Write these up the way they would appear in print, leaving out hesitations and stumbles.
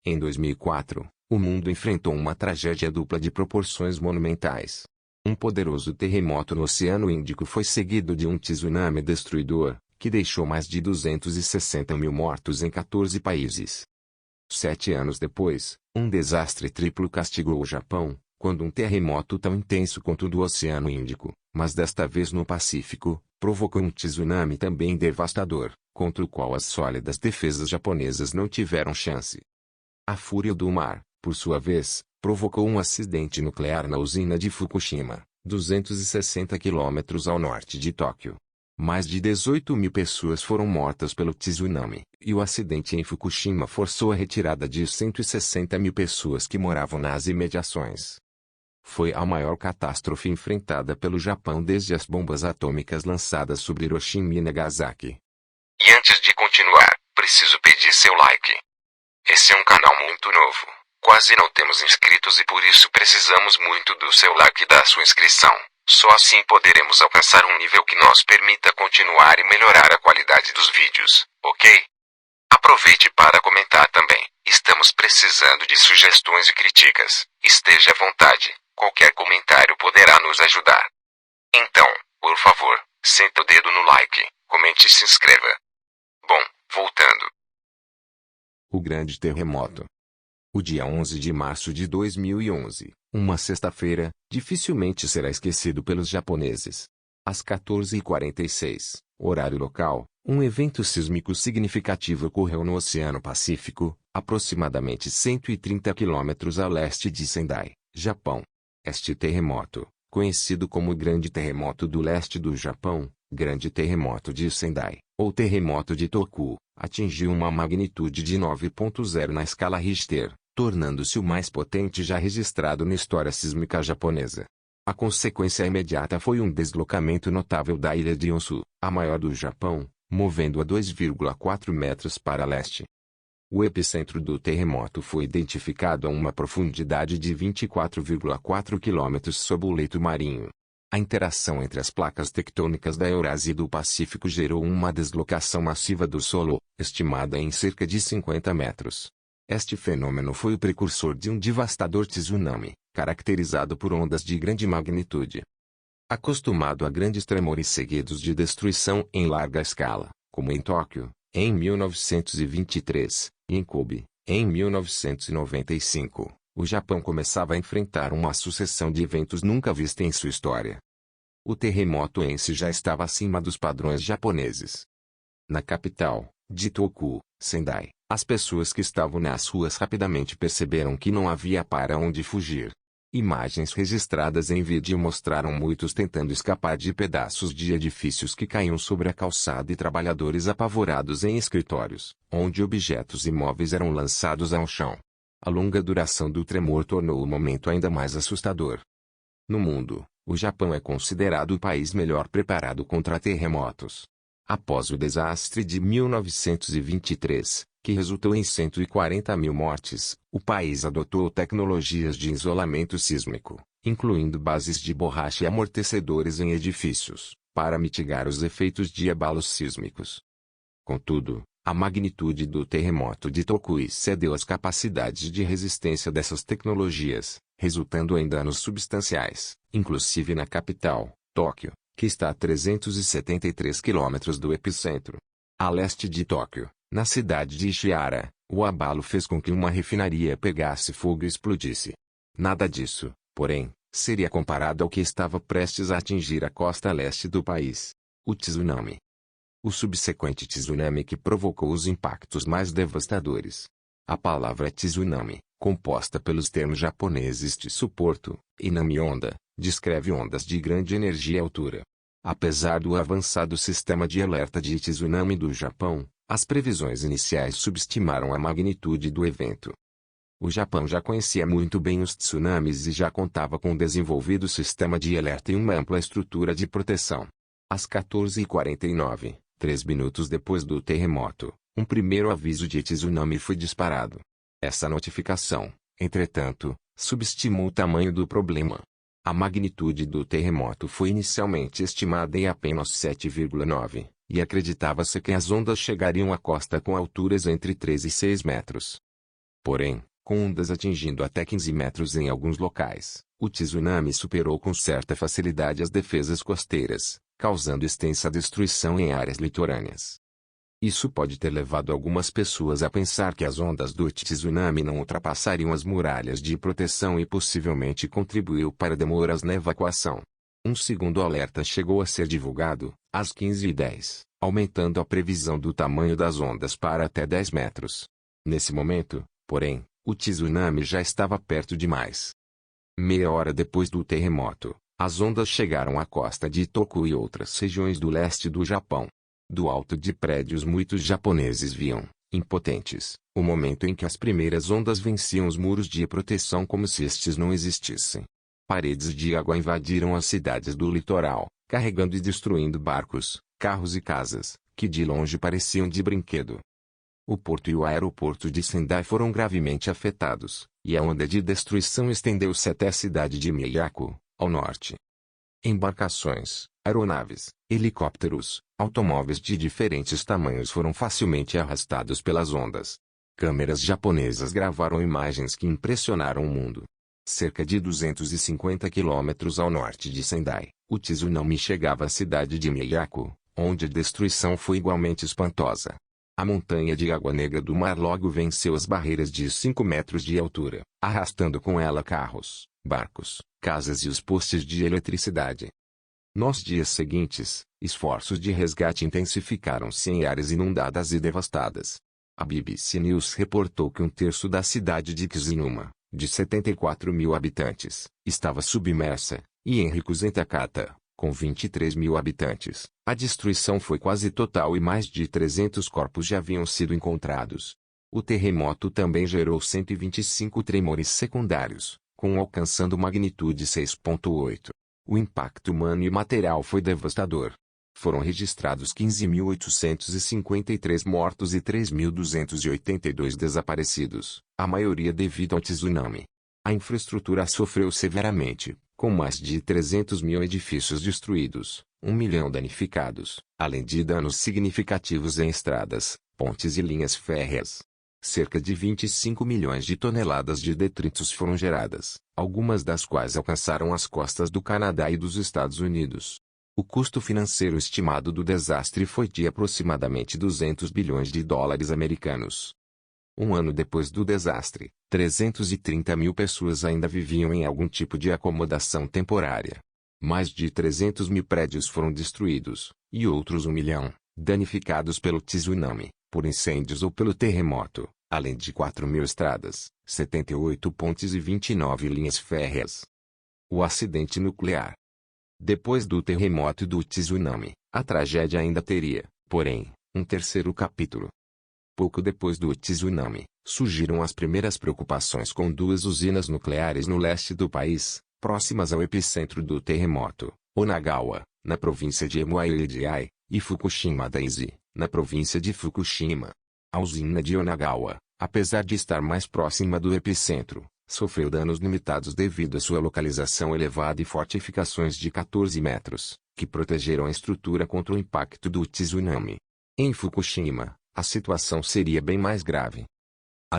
Em 2004, o mundo enfrentou uma tragédia dupla de proporções monumentais. Um poderoso terremoto no Oceano Índico foi seguido de um tsunami destruidor, que deixou mais de 260 mil mortos em 14 países. 7 anos depois, um desastre triplo castigou o Japão, quando um terremoto tão intenso quanto o do Oceano Índico, mas desta vez no Pacífico, provocou um tsunami também devastador, contra o qual as sólidas defesas japonesas não tiveram chance. A fúria do mar, por sua vez, provocou um acidente nuclear na usina de Fukushima, 260 quilômetros ao norte de Tóquio. Mais de 18 mil pessoas foram mortas pelo tsunami, e o acidente em Fukushima forçou a retirada de 160 mil pessoas que moravam nas imediações. Foi a maior catástrofe enfrentada pelo Japão desde as bombas atômicas lançadas sobre Hiroshima e Nagasaki. E antes de continuar, preciso pedir seu like. Esse é um canal muito novo, quase não temos inscritos e por isso precisamos muito do seu like e da sua inscrição. Só assim poderemos alcançar um nível que nos permita continuar e melhorar a qualidade dos vídeos, ok? Aproveite para comentar também, estamos precisando de sugestões e críticas, esteja à vontade, qualquer comentário poderá nos ajudar. Então, por favor, senta o dedo no like, comente e se inscreva. Bom, voltando. O grande terremoto. O dia 11 de março de 2011, uma sexta-feira, dificilmente será esquecido pelos japoneses. Às 14h46, horário local, um evento sísmico significativo ocorreu no Oceano Pacífico, aproximadamente 130 quilômetros a leste de Sendai, Japão. Este terremoto, conhecido como Grande Terremoto do Leste do Japão, Grande Terremoto de Sendai, ou Terremoto de Toku, atingiu uma magnitude de 9.0 na escala Richter, tornando-se o mais potente já registrado na história sísmica japonesa. A consequência imediata foi um deslocamento notável da ilha de Honshu, a maior do Japão, movendo-a 2,4 metros para leste. O epicentro do terremoto foi identificado a uma profundidade de 24,4 km sob o leito marinho. A interação entre as placas tectônicas da Eurásia e do Pacífico gerou uma deslocação massiva do solo, estimada em cerca de 50 metros. Este fenômeno foi o precursor de um devastador tsunami, caracterizado por ondas de grande magnitude. Acostumado a grandes tremores seguidos de destruição em larga escala, como em Tóquio, em 1923, e em Kobe, em 1995, o Japão começava a enfrentar uma sucessão de eventos nunca vista em sua história. O terremoto em si já estava acima dos padrões japoneses. Na capital, de Toku, Sendai, as pessoas que estavam nas ruas rapidamente perceberam que não havia para onde fugir. Imagens registradas em vídeo mostraram muitos tentando escapar de pedaços de edifícios que caíam sobre a calçada e trabalhadores apavorados em escritórios, onde objetos imóveis eram lançados ao chão. A longa duração do tremor tornou o momento ainda mais assustador. No mundo, o Japão é considerado o país melhor preparado contra terremotos. Após o desastre de 1923, que resultou em 140 mil mortes, o país adotou tecnologias de isolamento sísmico, incluindo bases de borracha e amortecedores em edifícios, para mitigar os efeitos de abalos sísmicos. Contudo, a magnitude do terremoto de Toku excedeu as capacidades de resistência dessas tecnologias, resultando em danos substanciais, inclusive na capital, Tóquio, que está a 373 quilômetros do epicentro. A leste de Tóquio, na cidade de Ishihara, o abalo fez com que uma refinaria pegasse fogo e explodisse. Nada disso, porém, seria comparado ao que estava prestes a atingir a costa leste do país: o tsunami. O subsequente tsunami que provocou os impactos mais devastadores. A palavra tsunami, composta pelos termos japoneses tsuporto e nami-onda, descreve ondas de grande energia e altura. Apesar do avançado sistema de alerta de tsunami do Japão, as previsões iniciais subestimaram a magnitude do evento. O Japão já conhecia muito bem os tsunamis e já contava com um desenvolvido sistema de alerta e uma ampla estrutura de proteção. Às 14h49, 3 minutos depois do terremoto, um primeiro aviso de tsunami foi disparado. Essa notificação, entretanto, subestimou o tamanho do problema. A magnitude do terremoto foi inicialmente estimada em apenas 7,9, e acreditava-se que as ondas chegariam à costa com alturas entre 3 e 6 metros. Porém, com ondas atingindo até 15 metros em alguns locais, o tsunami superou com certa facilidade as defesas costeiras, causando extensa destruição em áreas litorâneas. Isso pode ter levado algumas pessoas a pensar que as ondas do tsunami não ultrapassariam as muralhas de proteção e possivelmente contribuiu para demoras na evacuação. Um segundo alerta chegou a ser divulgado, às 15h10, aumentando a previsão do tamanho das ondas para até 10 metros. Nesse momento, porém, o tsunami já estava perto demais. Meia hora depois do terremoto, as ondas chegaram à costa de Toku e outras regiões do leste do Japão. Do alto de prédios muitos japoneses viam, impotentes, o momento em que as primeiras ondas venciam os muros de proteção como se estes não existissem. Paredes de água invadiram as cidades do litoral, carregando e destruindo barcos, carros e casas, que de longe pareciam de brinquedo. O porto e o aeroporto de Sendai foram gravemente afetados, e a onda de destruição estendeu-se até a cidade de Miyako, ao norte. Embarcações, aeronaves, helicópteros, automóveis de diferentes tamanhos foram facilmente arrastados pelas ondas. Câmeras japonesas gravaram imagens que impressionaram o mundo. Cerca de 250 quilômetros ao norte de Sendai, o tsunami chegava à cidade de Miyako, onde a destruição foi igualmente espantosa. A montanha de água negra do mar logo venceu as barreiras de 5 metros de altura, arrastando com ela carros, barcos, casas e os postes de eletricidade. Nos dias seguintes, esforços de resgate intensificaram-se em áreas inundadas e devastadas. A BBC News reportou que um terço da cidade de Kizunuma, de 74 mil habitantes, estava submersa, e em Rikuzentakata, com 23 mil habitantes, a destruição foi quase total e mais de 300 corpos já haviam sido encontrados. O terremoto também gerou 125 tremores secundários, com alcançando magnitude 6.8. O impacto humano e material foi devastador. Foram registrados 15.853 mortos e 3.282 desaparecidos, a maioria devido ao tsunami. A infraestrutura sofreu severamente, com mais de 300 mil edifícios destruídos, 1 milhão danificados, além de danos significativos em estradas, pontes e linhas férreas. Cerca de 25 milhões de toneladas de detritos foram geradas, algumas das quais alcançaram as costas do Canadá e dos Estados Unidos. O custo financeiro estimado do desastre foi de aproximadamente 200 bilhões de dólares americanos. Um ano depois do desastre, 330 mil pessoas ainda viviam em algum tipo de acomodação temporária. Mais de 300 mil prédios foram destruídos, e outros 1 milhão, danificados pelo tsunami, por incêndios ou pelo terremoto, além de 4 mil estradas, 78 pontes e 29 linhas férreas. O acidente nuclear. Depois do terremoto e do tsunami, a tragédia ainda teria, porém, um terceiro capítulo. Pouco depois do tsunami, surgiram as primeiras preocupações com 2 usinas nucleares no leste do país, próximas ao epicentro do terremoto, Onagawa, na província de Emwa-Iljiai, e Fukushima Daiichi, na província de Fukushima. A usina de Onagawa, apesar de estar mais próxima do epicentro, sofreu danos limitados devido à sua localização elevada e fortificações de 14 metros, que protegeram a estrutura contra o impacto do tsunami. Em Fukushima, a situação seria bem mais grave.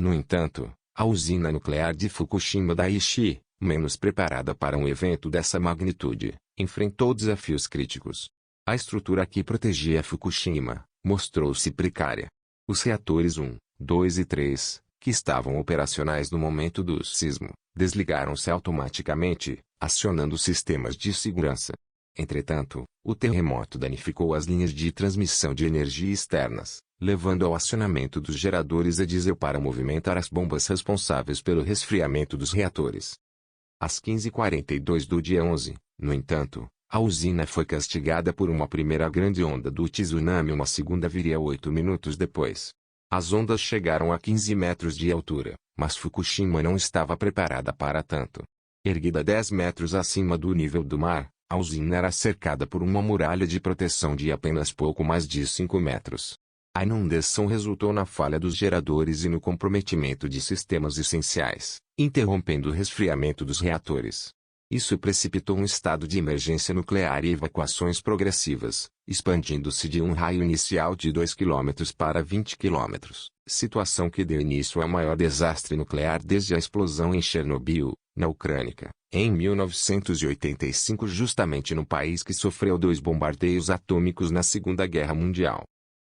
No entanto, a usina nuclear de Fukushima Daiichi, menos preparada para um evento dessa magnitude, enfrentou desafios críticos. A estrutura que protegia Fukushima mostrou-se precária. Os reatores 1, 2 e 3, que estavam operacionais no momento do sismo, desligaram-se automaticamente, acionando sistemas de segurança. Entretanto, o terremoto danificou as linhas de transmissão de energia externas, levando ao acionamento dos geradores a diesel para movimentar as bombas responsáveis pelo resfriamento dos reatores. Às 15h42 do dia 11, no entanto, a usina foi castigada por uma primeira grande onda do tsunami e uma segunda viria 8 minutos depois. As ondas chegaram a 15 metros de altura, mas Fukushima não estava preparada para tanto. Erguida 10 metros acima do nível do mar, a usina era cercada por uma muralha de proteção de apenas pouco mais de 5 metros. A inundação resultou na falha dos geradores e no comprometimento de sistemas essenciais, interrompendo o resfriamento dos reatores. Isso precipitou um estado de emergência nuclear e evacuações progressivas, expandindo-se de um raio inicial de 2 km para 20 km, situação que deu início ao maior desastre nuclear desde a explosão em Chernobyl, na Ucrânia, em 1985, justamente no país que sofreu 2 bombardeios atômicos na Segunda Guerra Mundial.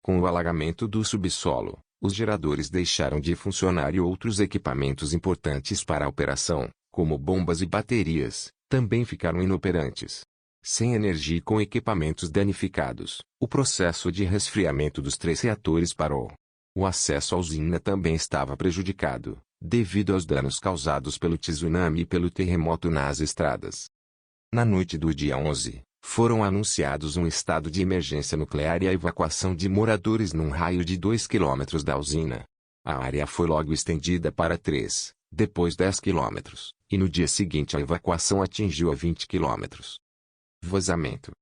Com o alagamento do subsolo, os geradores deixaram de funcionar e outros equipamentos importantes para a operação, como bombas e baterias, também ficaram inoperantes. Sem energia e com equipamentos danificados, o processo de resfriamento dos 3 reatores parou. O acesso à usina também estava prejudicado, devido aos danos causados pelo tsunami e pelo terremoto nas estradas. Na noite do dia 11, foram anunciados um estado de emergência nuclear e a evacuação de moradores num raio de 2 km da usina. A área foi logo estendida para 3, depois 10 km, e no dia seguinte a evacuação atingiu a 20 km. Vazamento.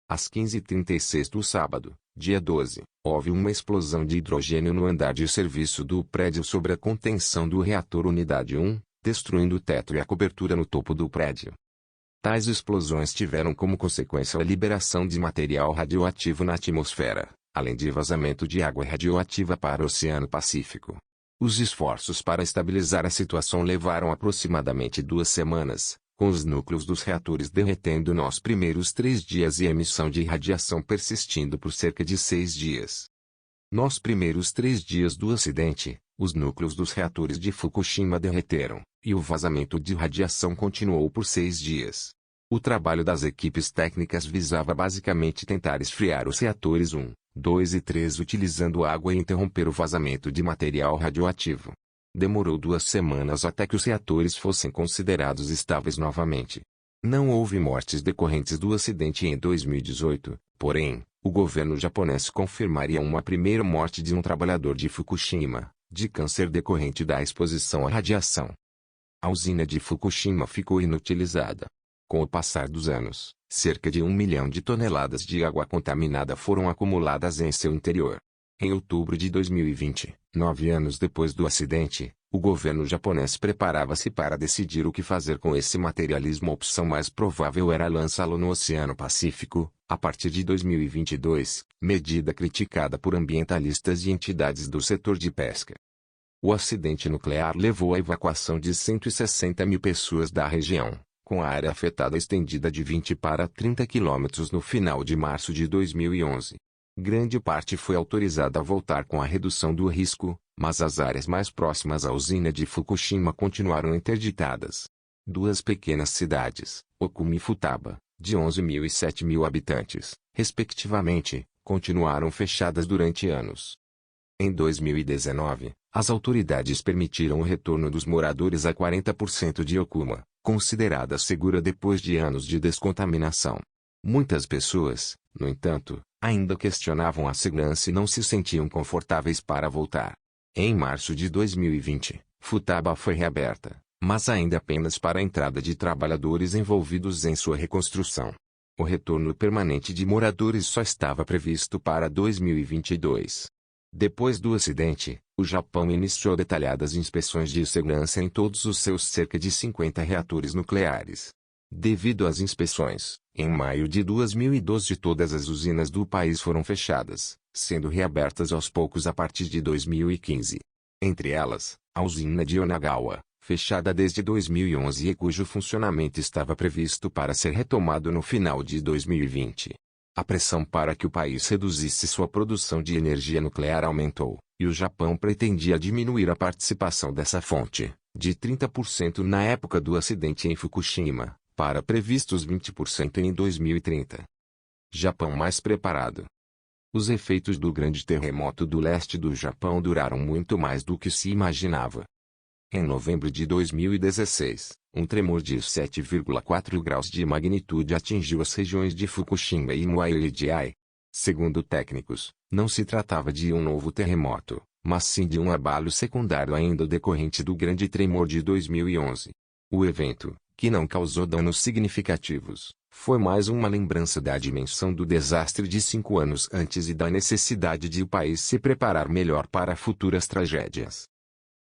Às 15h36 do sábado, dia 12, houve uma explosão de hidrogênio no andar de serviço do prédio sobre a contenção do reator Unidade 1, destruindo o teto e a cobertura no topo do prédio. Tais explosões tiveram como consequência a liberação de material radioativo na atmosfera, além de vazamento de água radioativa para o Oceano Pacífico. Os esforços para estabilizar a situação levaram aproximadamente 2 semanas, com os núcleos dos reatores derretendo nos primeiros 3 dias e a emissão de radiação persistindo por cerca de 6 dias. Nos primeiros 3 dias do acidente, os núcleos dos reatores de Fukushima derreteram, e o vazamento de radiação continuou por 6 dias. O trabalho das equipes técnicas visava basicamente tentar esfriar os reatores 1, 2 e 3 utilizando água e interromper o vazamento de material radioativo. Demorou 2 semanas até que os reatores fossem considerados estáveis novamente. Não houve mortes decorrentes do acidente em 2018, porém, o governo japonês confirmaria uma primeira morte de um trabalhador de Fukushima, de câncer decorrente da exposição à radiação. A usina de Fukushima ficou inutilizada. Com o passar dos anos, cerca de 1 milhão de toneladas de água contaminada foram acumuladas em seu interior. Em outubro de 2020, 9 anos depois do acidente, o governo japonês preparava-se para decidir o que fazer com esse materialismo. A opção mais provável era lançá-lo no Oceano Pacífico, a partir de 2022, medida criticada por ambientalistas e entidades do setor de pesca. O acidente nuclear levou à evacuação de 160 mil pessoas da região, com a área afetada estendida de 20 para 30 quilômetros no final de março de 2011. Grande parte foi autorizada a voltar com a redução do risco, mas as áreas mais próximas à usina de Fukushima continuaram interditadas. 2 pequenas cidades, Okuma e Futaba, de 11 mil e 7 mil habitantes, respectivamente, continuaram fechadas durante anos. Em 2019, as autoridades permitiram o retorno dos moradores a 40% de Okuma, considerada segura depois de anos de descontaminação. Muitas pessoas, no entanto, ainda questionavam a segurança e não se sentiam confortáveis para voltar. Em março de 2020, Futaba foi reaberta, mas ainda apenas para a entrada de trabalhadores envolvidos em sua reconstrução. O retorno permanente de moradores só estava previsto para 2022. Depois do acidente, o Japão iniciou detalhadas inspeções de segurança em todos os seus cerca de 50 reatores nucleares. Devido às inspeções, em maio de 2012 todas as usinas do país foram fechadas, sendo reabertas aos poucos a partir de 2015. Entre elas, a usina de Onagawa, fechada desde 2011 e cujo funcionamento estava previsto para ser retomado no final de 2020. A pressão para que o país reduzisse sua produção de energia nuclear aumentou, e o Japão pretendia diminuir a participação dessa fonte, de 30% na época do acidente em Fukushima, para previstos 20% em 2030. Japão mais preparado. Os efeitos do grande terremoto do leste do Japão duraram muito mais do que se imaginava. Em novembro de 2016, um tremor de 7,4 graus de magnitude atingiu as regiões de Fukushima e Muailijiai. Segundo técnicos, não se tratava de um novo terremoto, mas sim de um abalo secundário ainda decorrente do grande tremor de 2011. O evento, que não causou danos significativos, foi mais uma lembrança da dimensão do desastre de 5 anos antes e da necessidade de o país se preparar melhor para futuras tragédias.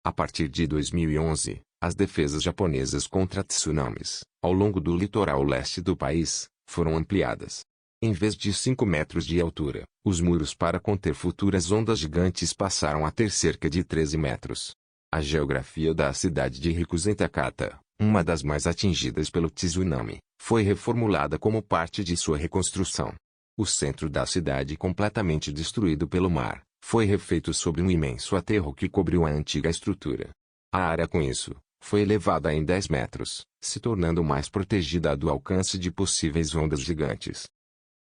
A partir de 2011, as defesas japonesas contra tsunamis, ao longo do litoral leste do país, foram ampliadas. Em vez de 5 metros de altura, os muros para conter futuras ondas gigantes passaram a ter cerca de 13 metros. A geografia da cidade de Hikuzentakata, uma das mais atingidas pelo tsunami, foi reformulada como parte de sua reconstrução. O centro da cidade, completamente destruído pelo mar, foi refeito sobre um imenso aterro que cobriu a antiga estrutura. A área com isso foi elevada em 10 metros, se tornando mais protegida do alcance de possíveis ondas gigantes.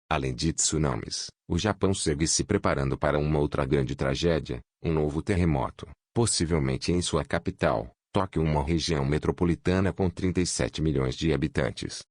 Além de tsunamis, o Japão segue se preparando para uma outra grande tragédia, um novo terremoto, possivelmente em sua capital, Tóquio, uma região metropolitana com 37 milhões de habitantes.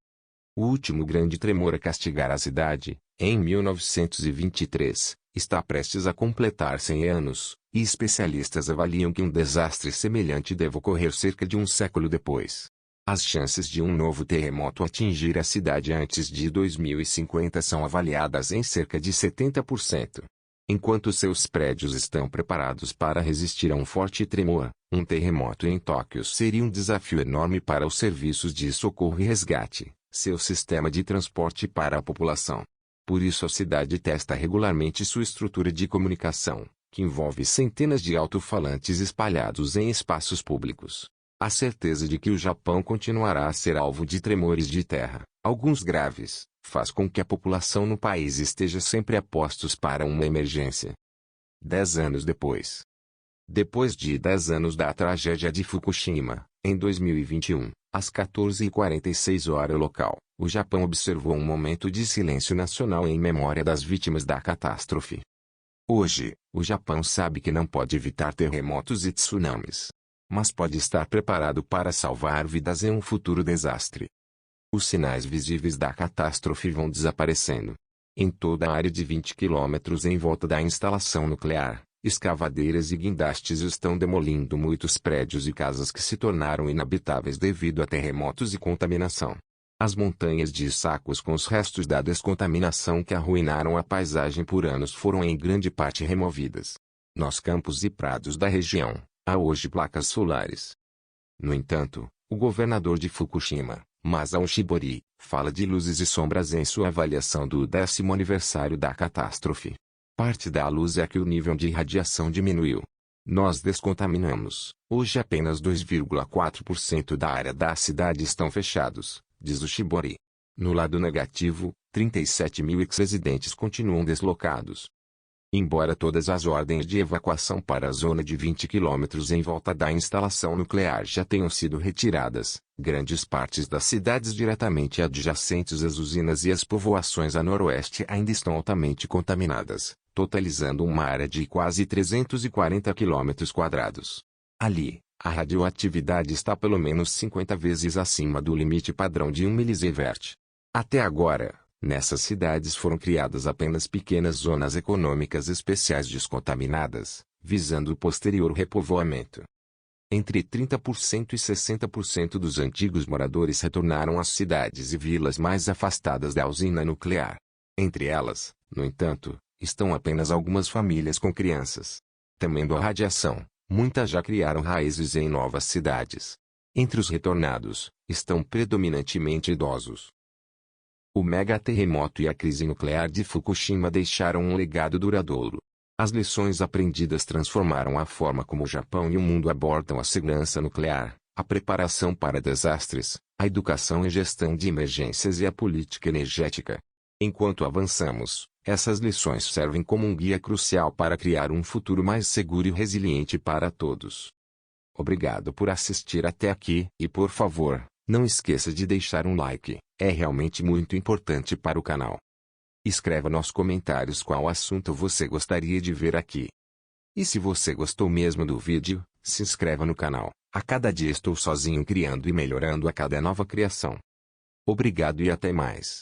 O último grande tremor a castigar a cidade, em 1923, está prestes a completar 100 anos, e especialistas avaliam que um desastre semelhante deve ocorrer cerca de um século depois. As chances de um novo terremoto atingir a cidade antes de 2050 são avaliadas em cerca de 70%. Enquanto seus prédios estão preparados para resistir a um forte tremor, um terremoto em Tóquio seria um desafio enorme para os serviços de socorro e resgate, seu sistema de transporte para a população. Por isso a cidade testa regularmente sua estrutura de comunicação, que envolve centenas de alto-falantes espalhados em espaços públicos. A certeza de que o Japão continuará a ser alvo de tremores de terra, alguns graves, faz com que a população no país esteja sempre a postos para uma emergência. 10 anos depois. Depois de 10 anos da tragédia de Fukushima, em 2021, às 14h46 hora local, o Japão observou um momento de silêncio nacional em memória das vítimas da catástrofe. Hoje, o Japão sabe que não pode evitar terremotos e tsunamis, mas pode estar preparado para salvar vidas em um futuro desastre. Os sinais visíveis da catástrofe vão desaparecendo. Em toda a área de 20 quilômetros em volta da instalação nuclear, escavadeiras e guindastes estão demolindo muitos prédios e casas que se tornaram inabitáveis devido a terremotos e contaminação. As montanhas de sacos com os restos da descontaminação que arruinaram a paisagem por anos foram em grande parte removidas. Nos campos e prados da região, há hoje placas solares. No entanto, o governador de Fukushima, Masao Shibori, fala de luzes e sombras em sua avaliação do 10º aniversário da catástrofe. Parte da luz é que o nível de radiação diminuiu. Nós descontaminamos. Hoje apenas 2,4% da área da cidade estão fechados, diz o Shibori. No lado negativo, 37 mil ex-residentes continuam deslocados. Embora todas as ordens de evacuação para a zona de 20 km em volta da instalação nuclear já tenham sido retiradas, grandes partes das cidades diretamente adjacentes às usinas e as povoações a noroeste ainda estão altamente contaminadas, totalizando uma área de quase 340 km². Ali, a radioatividade está pelo menos 50 vezes acima do limite padrão de 1 milisievert. Até agora, nessas cidades foram criadas apenas pequenas zonas econômicas especiais descontaminadas, visando o posterior repovoamento. Entre 30% e 60% dos antigos moradores retornaram às cidades e vilas mais afastadas da usina nuclear. Entre elas, no entanto, estão apenas algumas famílias com crianças. Temendo a radiação, muitas já criaram raízes em novas cidades. Entre os retornados, estão predominantemente idosos. O mega-terremoto e a crise nuclear de Fukushima deixaram um legado duradouro. As lições aprendidas transformaram a forma como o Japão e o mundo abordam a segurança nuclear, a preparação para desastres, a educação e gestão de emergências e a política energética. Enquanto avançamos, essas lições servem como um guia crucial para criar um futuro mais seguro e resiliente para todos. Obrigado por assistir até aqui e, por favor, não esqueça de deixar um like, é realmente muito importante para o canal. Escreva nos comentários qual assunto você gostaria de ver aqui. E se você gostou mesmo do vídeo, se inscreva no canal. A cada dia estou sozinho criando e melhorando a cada nova criação. Obrigado e até mais.